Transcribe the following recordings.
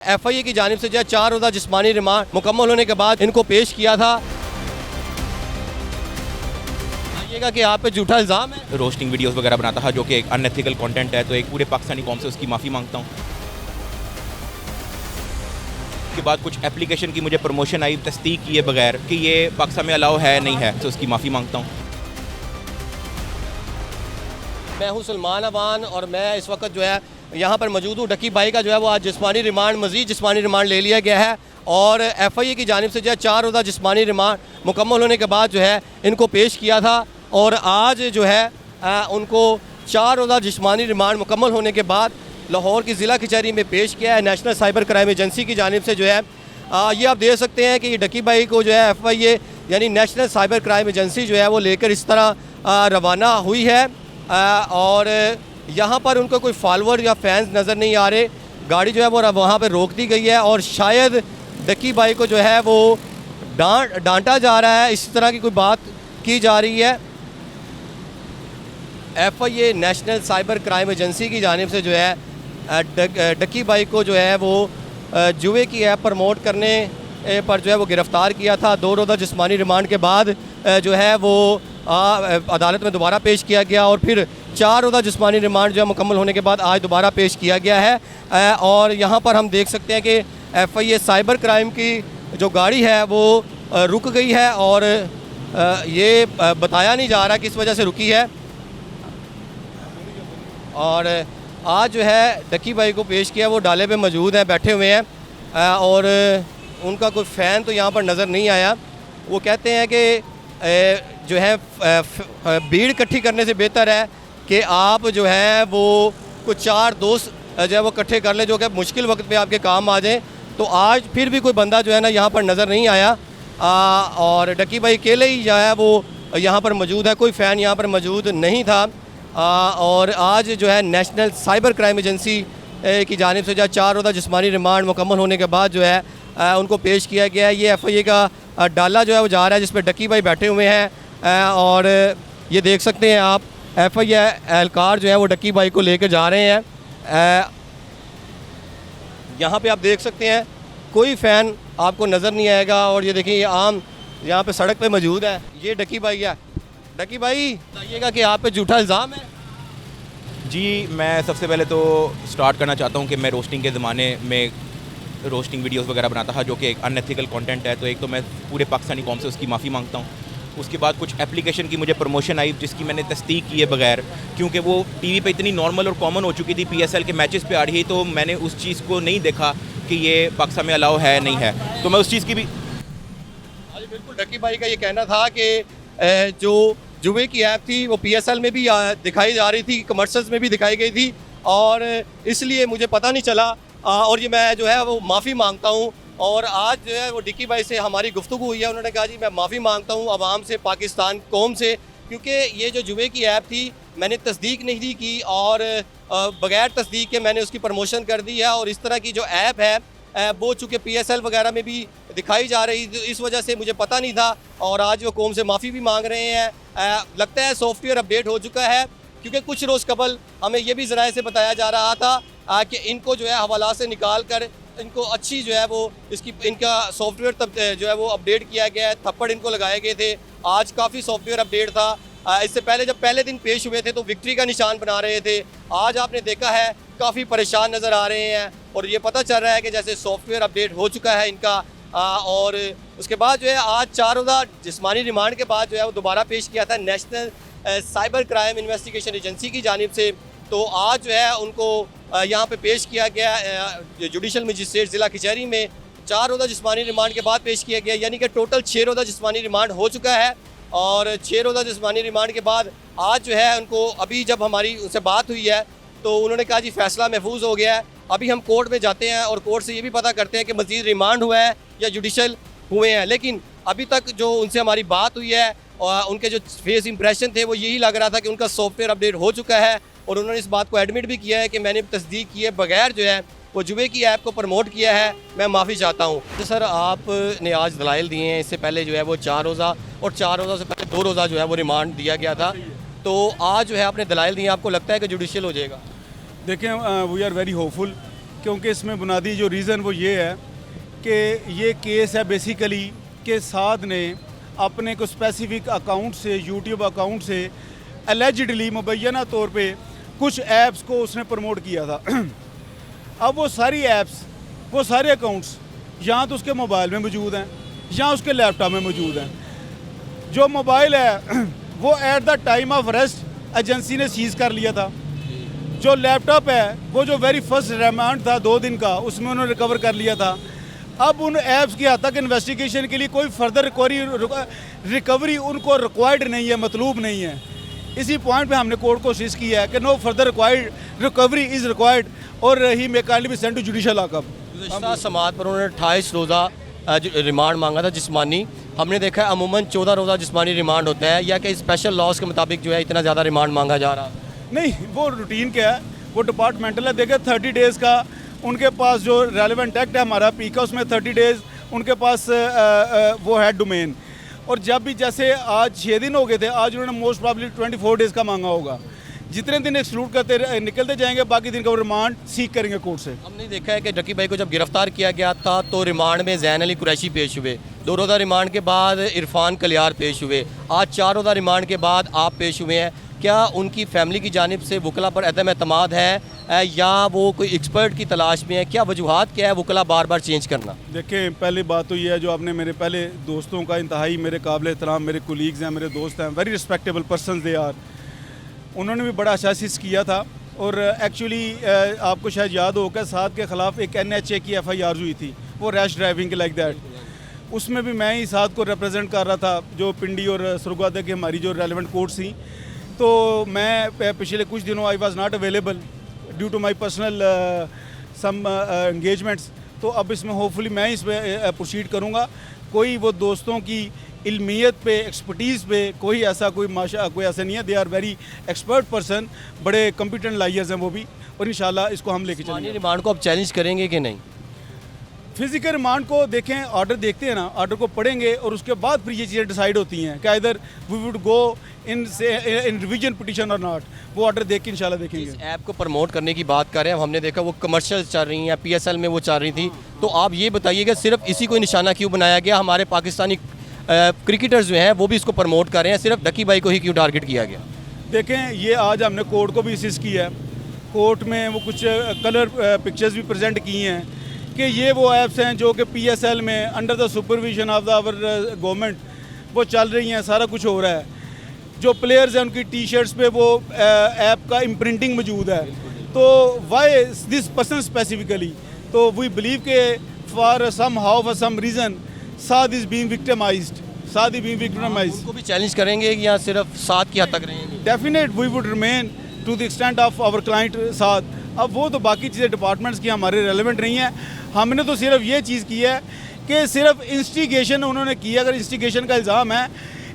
FIA की जानिब से जो है 4 रोज़ा जिस्मानी रिमांड मुकम्मल होने के बाद इनको पेश किया था। आइएगा कि आप पे झूठा इल्ज़ाम है। रोस्टिंग वीडियोस वगैरह बनाता था जो कि एक अनएथिकल कंटेंट है, तो एक पूरे पाकिस्तानी कौम से उसकी माफ़ी मांगता हूँ। उसके बाद कुछ एप्लीकेशन की मुझे प्रमोशन आई तस्दीक किए बगैर कि ये पाकिस्तान में अलाउ है नहीं है, तो उसकी माफ़ी मांगता हूँ। मैं हूँ सलमान अवान और मैं इस वक्त जो है यहाँ पर मौजूद हूँ। डकी भाई का जो है वो आज जिस्मानी रिमांड मज़ीद जिस्मानी रिमांड ले लिया गया है और FIA की जानिब से जो है 4 रोज़ा जिस्मानी रिमांड मुकम्मल होने के बाद जो है इनको पेश किया था और आज जो है उनको 4 रोज़ा जिस्मानी रिमांड मुकम्मल होने के बाद लाहौर की ज़िला कचहरी में पेश किया है। नेशनल साइबर क्राइम एजेंसी की जानिब से जो है ये आप देख सकते हैं कि ये डकी भाई को जो है FIA यानी नेशनल साइबर क्राइम एजेंसी जो है वो लेकर इस तरह रवाना हुई है और यहाँ पर उनको कोई फॉलोअर या फैंस नज़र नहीं आ रहे। गाड़ी जो है वो वहाँ पर रोक दी गई है और शायद डकी भाई को जो है वो डांटा जा रहा है, इस तरह की कोई बात की जा रही है। FIA national cyber crime agency की जानिब से जो है डकी भाई को जो है वो जुए की ऐप प्रमोट करने पर जो है वो गिरफ़्तार किया था। 2 रोज़ा जिस्मानी रिमांड के बाद जो है वो अदालत में दोबारा पेश किया गया और फिर 4 रोज़ा जिस्मानी रिमांड जो है मुकम्मल होने के बाद आज दोबारा पेश किया गया है। और यहाँ पर हम देख सकते हैं कि FIA साइबर क्राइम की जो गाड़ी है वो रुक गई है और ये बताया नहीं जा रहा किस वजह से रुकी है। और आज जो है डकी भाई को पेश किया, वो डाले पे मौजूद हैं, बैठे हुए हैं और उनका कोई फ़ैन तो यहाँ पर नज़र नहीं आया। वो कहते हैं कि जो है भीड़ इकट्ठी करने से बेहतर है कि आप जो है वो कुछ 4 दोस्त जो है वो इकट्ठे कर ले जो कि मुश्किल वक्त पे आपके काम आ जाएं। तो आज फिर भी कोई बंदा जो है ना यहाँ पर नज़र नहीं आया और डकी भाई अकेले ही जो है वो यहाँ पर मौजूद है, कोई फ़ैन यहाँ पर मौजूद नहीं था। और आज जो है नेशनल साइबर क्राइम एजेंसी की जानिब से जो है 4 रोज़ा जिस्मानी रिमांड मुकम्मल होने के बाद जो है उनको पेश किया गया है। ये FIA का डाला जो है वो जा रहा है जिस पर डकी भाई बैठे हुए हैं और ये देख सकते हैं आप FIA एहलकार जो है वो डकी भाई को लेकर जा रहे हैं। यहाँ पे आप देख सकते हैं कोई फ़ैन आपको नज़र नहीं आएगा और ये देखिए आम यहाँ पे सड़क पे मौजूद है। ये डकी भाई है। डकी भाई बताइएगा कि आप पे झूठा इल्ज़ाम है। जी, मैं सबसे पहले तो स्टार्ट करना चाहता हूँ कि मैं रोस्टिंग के ज़माने में रोस्टिंग वीडियोस वगैरह बनाता था जो कि एक अनएथिकल कंटेंट है, तो एक तो मैं पूरे पाकिस्तानी कौम से उसकी माफ़ी मांगता हूँ। उसके बाद कुछ एप्लीकेशन की मुझे प्रमोशन आई जिसकी मैंने तस्दीक किए बगैर, क्योंकि वो टीवी पे इतनी नॉर्मल और कॉमन हो चुकी थी, PSL के मैचेस पे आ रही, तो मैंने उस चीज़ को नहीं देखा कि ये पाकिस्तान में अलाउ है नहीं है, तो मैं उस चीज़ की भी बिल्कुल डकी भाई का ये कहना था कि जो जुए की ऐप थी वो PSL में भी दिखाई जा रही थी, कमर्शियल्स में भी दिखाई गई थी और इसलिए मुझे पता नहीं चला और ये मैं जो है वो माफ़ी मांगता हूँ। और आज जो है वो डकी भाई से हमारी गुफ्तगू हुई है, उन्होंने कहा जी मैं माफ़ी मांगता हूँ आवाम से, पाकिस्तान कौम से, क्योंकि ये जो जुए की ऐप थी मैंने तस्दीक नहीं की और बग़ैर तस्दीक के मैंने उसकी प्रमोशन कर दी है और इस तरह की जो ऐप है वो चूँकि PSL वगैरह में भी दिखाई जा रही थी, इस वजह से मुझे पता नहीं था और आज वो कौम से माफ़ी भी मांग रहे हैं। लगता है सॉफ्टवेयर अपडेट हो चुका है, क्योंकि कुछ रोज़ कबल हमें ये भी ज़राए से बताया जा रहा था कि इनको जो है हवाला से निकाल कर इनको अच्छी जो है वो इनका सॉफ्टवेयर तब जो है वो अपडेट किया गया है, थप्पड़ इनको लगाए गए थे। आज काफ़ी सॉफ्टवेयर अपडेट था। इससे पहले जब पहले दिन पेश हुए थे तो विक्ट्री का निशान बना रहे थे, आज आपने देखा है काफ़ी परेशान नज़र आ रहे हैं और ये पता चल रहा है कि जैसे सॉफ्टवेयर अपडेट हो चुका है इनका। और उसके बाद जो है आज 4 रोज़ा जिस्मानी रिमांड के बाद जो है वो दोबारा पेश किया था national cyber crime investigation agency की जानिब से। तो आज जो है उनको यहाँ पे पेश किया गया जुडिशल मजिस्ट्रेट ज़िला कचहरी में। 4 रोज़ा जिस्मानी रिमांड के बाद पेश किया गया, यानी कि टोटल 6 रोज़ा जिस्मानी रिमांड हो चुका है और 6 रोज़ा जिस्मानी रिमांड के बाद आज जो है उनको, अभी जब हमारी उनसे बात हुई है तो उन्होंने कहा जी फ़ैसला महफूज हो गया है, अभी हम कोर्ट में जाते हैं और कोर्ट से ये भी पता करते हैं कि मज़ीद रिमांड हुआ है या जुडिशल हुए हैं। लेकिन अभी तक जो उनसे हमारी बात हुई है और उनके जो फेस इंप्रेशन थे वो यही लग रहा था कि उनका सॉफ्टवेयर अपडेट हो चुका है और उन्होंने इस बात को एडमिट भी किया है कि मैंने तस्दीक किए बगैर जो है वो जुए की ऐप को प्रमोट किया है, मैं माफ़ी चाहता हूँ। तो सर आपने आज दलाइल दिए हैं, इससे पहले जो है वो 4 रोज़ा और 4 रोज़ा से पहले 2 रोज़ा जो है वो रिमांड दिया गया था, तो आज जो है आपने दलाइल दिए, आपको लगता है कि जुडिशल हो जाएगा? देखें, वी आर वेरी होपफुल क्योंकि इसमें बुनियादी जो रीज़न वो ये है कि ये केस है बेसिकली कि साद ने अपने को स्पेसिफिक अकाउंट से, यूट्यूब अकाउंट से एलिजिडली मुबैना तौर पे कुछ ऐप्स को उसने प्रमोट किया था। अब वो सारी ऐप्स, वो सारे अकाउंट्स यहाँ तो उसके मोबाइल में मौजूद हैं, यहाँ उसके लैपटॉप में मौजूद हैं। जो मोबाइल है वो at the time of arrest agency ने सीज़ कर लिया था। जो लैपटॉप है वो जो वेरी फर्स्ट रिमांड था 2 दिन का, उसमें उन्होंने रिकवर कर लिया था। अब उन ऐप्स की हद तक इन्वेस्टिगेशन के लिए कोई फर्दर रिकवरी उनको रिक्वायर्ड नहीं है, मतलूब नहीं है। इसी पॉइंट पे हमने कोर्ट को कोशिश की है कि no further required recovery is required और he may kindly be sent to judicial lockup. गुज़िश्ता समाअत पर उन्होंने 28 रोज़ा रिमांड मांगा था जिस्मानी। हमने देखा है अमूमन 14 रोज़ा जिस्मानी रिमांड होता है, या कि स्पेशल लॉज के मुताबिक जो है इतना ज़्यादा रिमांड मांगा जा रहा? नहीं, वो रूटीन क्या है, वो डिपार्टमेंटल है। देखिए 30 डेज़ का उनके पास जो रेलिवेंट एक्ट है हमारा पी का, उसमें 30 डेज़ उनके पास वो है डोमेन। और जब भी जैसे आज 6 दिन हो गए थे, आज उन्होंने मोस्ट प्रॉब्ली 24 डेज़ का मांगा होगा। जितने दिन एक्सक्लूड करते निकलते जाएंगे, बाकी दिन का वो रिमांड सीख करेंगे कोर्ट से। हमने देखा है कि डकी भाई को जब गिरफ्तार किया गया था तो रिमांड में जैन अली कुरैशी पेश हुए, 2 रोज़ा रिमांड के बाद इरफान कलियार पेश हुए, आज 4 रोज़ा रिमांड के बाद आप पेश हुए हैं। क्या उनकी फैमिली की जानिब से वकला पर अदम एतमाद है या वो कोई एक्सपर्ट की तलाश में है? क्या वजूहात क्या है वकला बार बार चेंज करना? देखें, पहली बात तो ये है, जो आपने मेरे पहले दोस्तों का, इंतहाई मेरे काबिल एहतराम मेरे कोलीग्स हैं, मेरे दोस्त हैं, very respectable person they are, उन्होंने भी बड़ा असासिस किया था। और एक्चुअली आपको शायद याद होगा साद के ख़िलाफ़ एक NHA की FIR हुई थी, वो रैश ड्राइविंग लाइक दैट। उसमें भी मैं ही साद को रिप्रेजेंट कर रहा था, जो पिंडी और सुरगवादा की हमारी जो रेलिवेंट कोर्ट्स थी। तो मैं पिछले कुछ दिनों I was not available due to my personal some engagements. तो अब इसमें होपफुली मैं इस पर प्रोसीड करूँगा। कोई वो दोस्तों की इल्मियत पे, एक्सपर्टीज़ पे कोई ऐसा नहीं है। They are very expert person, बड़े कॉम्पिटेंट लायर्स हैं वो भी, और इंशाल्लाह इसको हम लेके चलेंगे। रिमांड को आप चैलेंज करेंगे कि नहीं? फिजिकल रिमांड को देखें, ऑर्डर देखते हैं ना, ऑर्डर को पढ़ेंगे और उसके बाद फिर ये चीज़ें डिसाइड होती हैं कि इधर we would go in revision petition और नॉट। वो ऑर्डर देख के इंशाल्लाह देखेंगे। इस ऐप को प्रमोट करने की बात कर रहे हैं, हमने देखा वो कमर्शियल चल रही हैं, PSL में वो चल रही थी। तो आप ये बताइएगा सिर्फ इसी को निशाना क्यों बनाया गया? हमारे पाकिस्तानी क्रिकेटर्स जो हैं वो भी इसको प्रमोट कर रहे हैं, सिर्फ डकी भाई को ही क्यों टारगेट किया गया? देखें, ये आज हमने कोर्ट को भी असिस्ट किया है। कोर्ट में वो कुछ कलर पिक्चर्स भी प्रेजेंट की हैं कि ये वो ऐप्स हैं जो कि PSL में under the supervision of the our government वो चल रही हैं, सारा कुछ हो रहा है। जो प्लेयर्स हैं उनकी टी-शर्ट्स पे वो ऐप का इम्प्रिंटिंग मौजूद है। तो वाई दिस पर्सन स्पेसिफिकली, तो वी बिलीव के for some how for some reason Saad is being victimised, Saad is being victimised. उनको भी चैलेंज करेंगे या सिर्फ साथ की हद तक रहेंगे? Definite we would remain to the extent of our client साथ। अब वो तो बाकी चीज़ें डिपार्टमेंट्स की हमारे रेलिवेंट नहीं है। हमने तो सिर्फ ये चीज़ की है कि सिर्फ इंस्टिगेशन उन्होंने की। अगर इंस्टिगेशन का इल्ज़ाम है,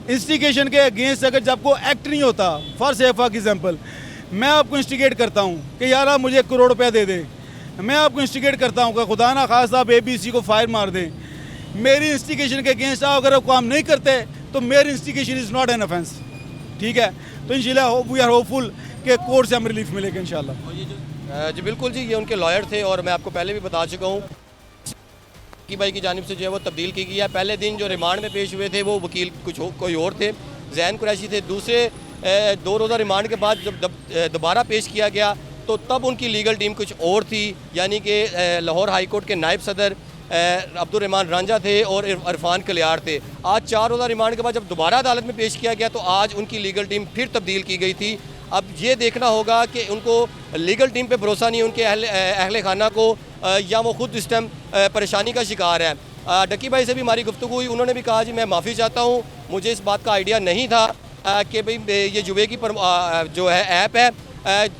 इंस्टिगेशन के अगेंस्ट अगर जब को एक्ट नहीं होता, फॉर एग्जाम्पल मैं आपको इंस्टिगेट करता हूँ कि यार आप मुझे 1 करोड़ रुपया दे दें, मैं आपको इंस्टिगेट करता हूँ कि खुदा ना खास आप ABC को फायर मार दें, मेरी इंस्टिगेशन के अगेंस्ट आप अगर आप काम नहीं करते तो मेरी instigation is not an offence. ठीक है, तो इंशाल्लाह वी आर होपफुल कि कोर्ट से हमें रिलीफ मिलेगा इंशाल्लाह। जी बिल्कुल जी, ये उनके लॉयर थे और मैं आपको पहले भी बता चुका हूँ कि भाई की जानिब से जो है वो तब्दील की गई है। पहले दिन जो रिमांड में पेश हुए थे वो वकील कोई और थे, जैन कुरैशी थे। दूसरे 2 रोज़ा रिमांड के बाद जब दोबारा पेश किया गया तो तब उनकी लीगल टीम कुछ और थी, यानी कि लाहौर हाई कोर्ट के नायब सदर अब्दुर्रहमान रांझा थे और इरफान कलियार थे। आज 4 रोज़ा रिमांड के बाद जब दोबारा अदालत में पेश किया गया तो आज उनकी लीगल टीम फिर तब्दील की गई थी। अब ये देखना होगा कि उनको लीगल टीम पे भरोसा नहीं, उनके अहले खाना को, या वो खुद इस टाइम परेशानी का शिकार है। डकी भाई से भी हमारी गुफ्तगू हुई, उन्होंने भी कहा जी मैं माफ़ी चाहता हूँ, मुझे इस बात का आइडिया नहीं था कि भाई ये जुए की जो है ऐप है,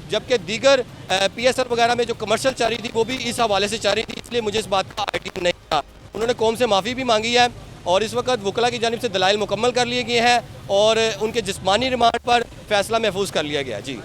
जबकि दीगर PSL वगैरह में जो कमर्शियल चल रही थी वो भी इस हवाले से चल रही थी, इसलिए मुझे इस बात का आइडिया नहीं था। उन्होंने कौम से माफ़ी भी मांगी है और इस वक्त वकला की जानिब से दलाइल मुकम्मल कर लिए गए हैं और उनके जिस्मानी रिमांड पर फैसला महफूज कर लिया गया। जी।